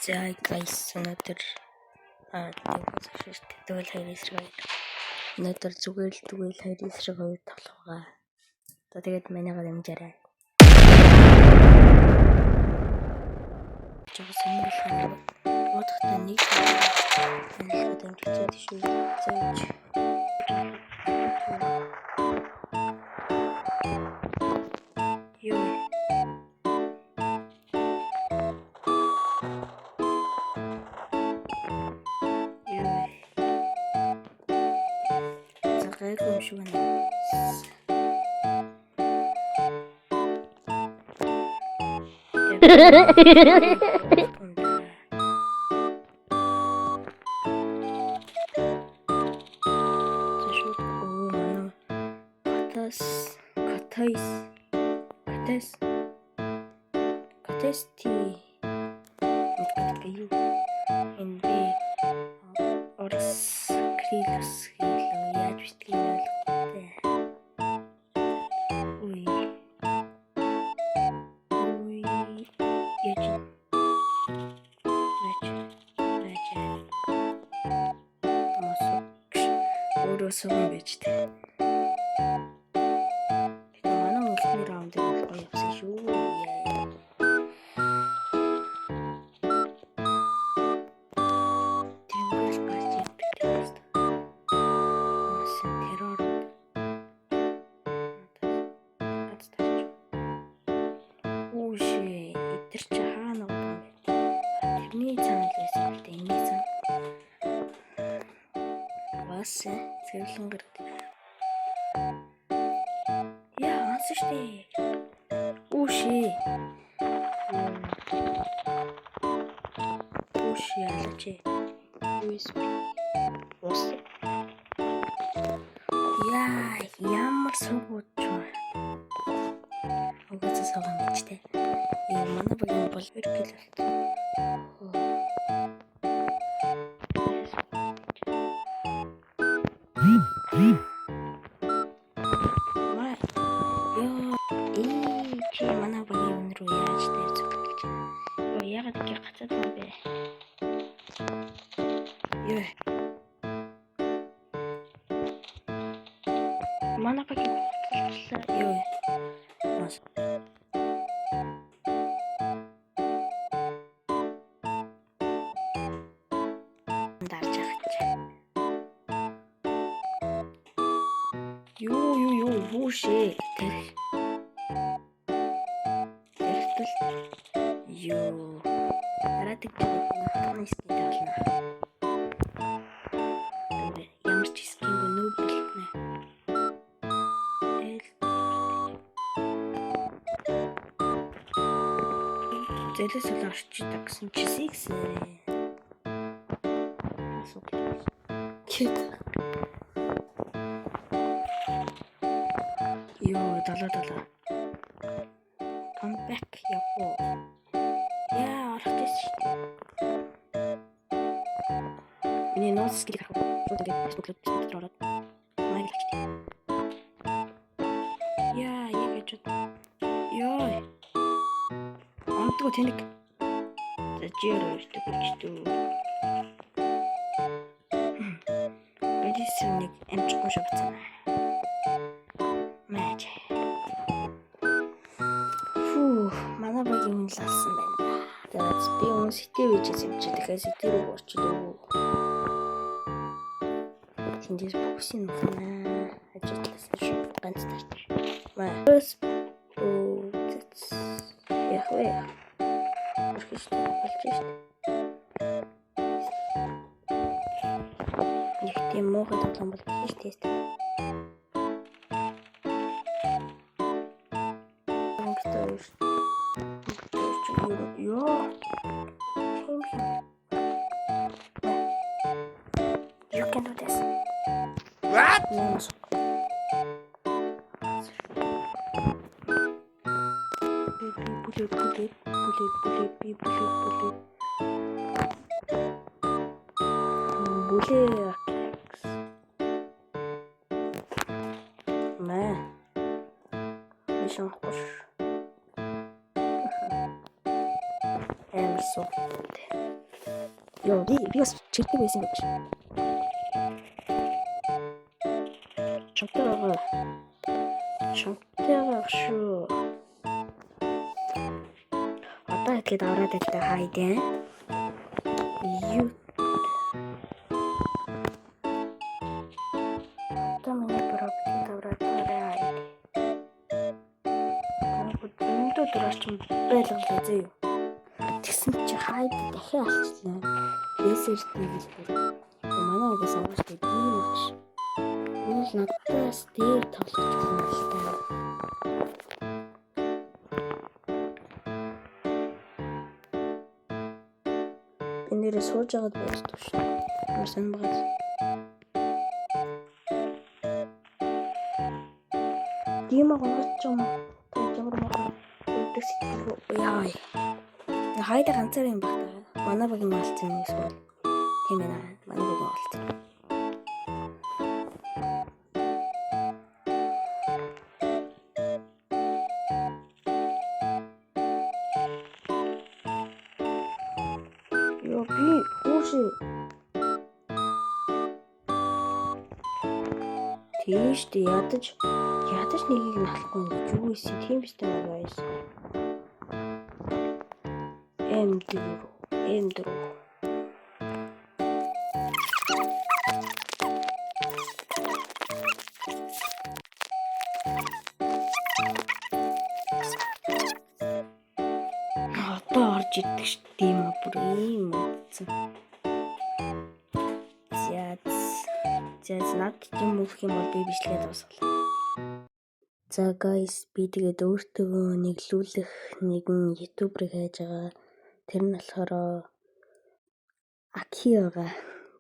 За guys, өнөөдөр тэгвэл хоёр эсрэг хоёр. Өнөөдөр зүгээр л хоёр эсрэг хоёр тоглох байгаа. За тэгээд манайгаа дэмжээрэй. Жоо сонирхолтой. Бодохтой нэг манайгаа дэмжиж шүү. Зааж. Ёо. Гайгүй шүү нэ. Катести. НБ Орс Крилс яаж битгий ойлгохтой. Ой. Яж. Өөрөөсөө юм байж тээ. Манай үлгэр раунд дээр гоё явсан шүү. Цэвэрлэн гэрд. Яа, анс штэ. Уши. Уши алчи. USB. Ус. Яа, ямар суугч. Угаасаа сууган гэжтэй. Яа, манай багийн бол өргөл болт. Манай багийн өнөр үү яаж дээр зүгэлж байна. Яагаад ингэ гацаад байгаа бэ? Ёо. Манай багийн гацлаа. Ёо. Мас. Дарж ахч. Ёо, буушээ. Ёо. Аратик хатны скин болно. Ямар ч скин нүү болтнэ. Зэлээс л орчидаг гэсэн чи сиксээ. Ёо, далаа. Come back, яхоо. Яа, орчихсон шүү дээ. Миний ноос скрийг авах. Шууд ингээд Facebook-лог дээр ороод маяг хийчихээ. Яа, яг гэж. Ёо. Амтгүй тэнэг. Зажир өртөг гэж. Бэлисүнийг амжихгүй шавцсан. Мэж. Манай багийн хүн л алсан байна. Тэгээд би хүн сэтэ вижээс явчих. Тэгэхээр сэтэ рүү орчлоо. Тэндээс боксинг байна. Ажигласан шүү. Ганц таач. Мас. Яхвэ. Орхиштэй болчихсон. Их тийм мохот тоглоом бол биш тест. You can do this. What? No. Bullet. Мэ. Mission хош. Эмсо. Йоо, би бас чирдэг байсан гэж. Чамтайгаа шүү. Одоо ихэд аваад байдаг хайдэ. Юу? Одоо миний проект аваад байгаа. Өнөөдөр дөрөж юм байлгалаа зөө. Тэгсэн чи хайд дахиад алчлаа. Лесерт нийлбэр. Манай угаас аваад ийм багш. Уул надаас дээр тоглож байгаа л та. Би нэрээ сууж байгаад боддог шүү. Ямар байгаа. Дима гонгоч юм. Ямар маа. Яа. Хайда ганцаар юм байна. Манай багийн малцсан юм эсвэл тийм ээ. Манай багийн малцсан. Йоо би үгүй. Тийш дээ ядаж нэгийг нь алахгүй гэж юу ийсэн тийм биш дээ guys. M4 одоо орж идэх шүү дээ юм бүр юм утсан. Зяз над юм өгөх юм бол би бичлэгээ дуусгал. За guys би тэгээд өөртөө нэглүүлэх нэгэн ютубер хайж байгаа. Тэр нь болохоор Аки байгаа.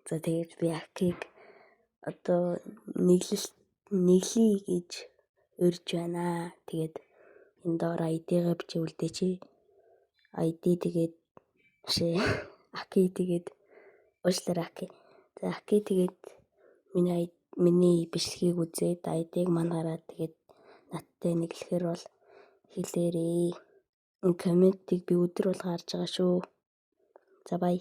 За тэгээд би Акиг одоо нэглэе гэж урьж байна. Тэгээд энэ доор ID-гаа бичүүлдэ чи. ID тэгээд Аки тэгээд уучлаарай Аки. За Аки тэгээд миний бичлэгийг үзээд ID-г манаараа тэгээд надтай нэглэхээр бол хэлээрээ. Энэ комментиг би өдөр болго харж байгаа шүү. За бай.